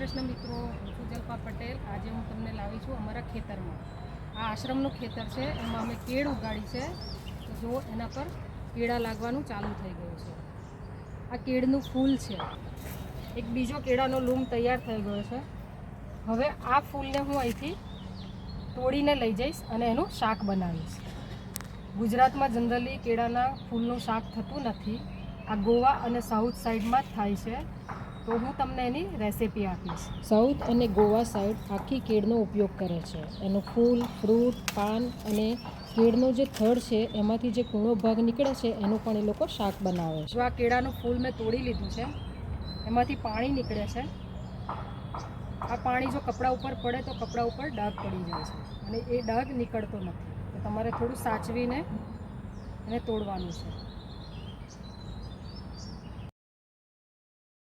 કૃષ્ણ મિત્રો, હું છું જલ્પા પટેલ। આજે હું તમને લાવી છું અમારા ખેતરમાં। આ આશ્રમનું ખેતર છે, એમાં અમે કેળ ઉગાડી છે। તો જો એના પર કેળા લાગવાનું ચાલુ થઈ ગયું છે। આ કેળનું ફૂલ છે। એક બીજો કેળાનો લૂમ તૈયાર થઈ ગયો છે। હવે આ ફૂલને હું અહીંથી તોડીને લઈ જઈશ અને એનું શાક બનાવીશ। ગુજરાતમાં જનરલી કેળાના ફૂલનું શાક થતું નથી, આ ગોવા અને સાઉથ સાઈડમાં જ થાય છે। તો હું તમને એની રેસિપી આપીશ। સાઉથ અને ગોવા સાઈડ આખી કેળનો ઉપયોગ કરે છે। એનું ફૂલ, ફ્રૂટ, પાન અને કેળનો જે થડ છે એમાંથી જે કૂણો ભાગ નીકળે છે એનું પણ એ લોકો શાક બનાવે છે। જો આ કેળાનું ફૂલ મેં તોડી લીધું છે, એમાંથી પાણી નીકળે છે। આ પાણી જો કપડા ઉપર પડે તો કપડા ઉપર ડાઘ પડી જાય છે અને એ ડાઘ નીકળતો નથી, તો તમારે થોડું સાચવીને એને તોડવાનું છે।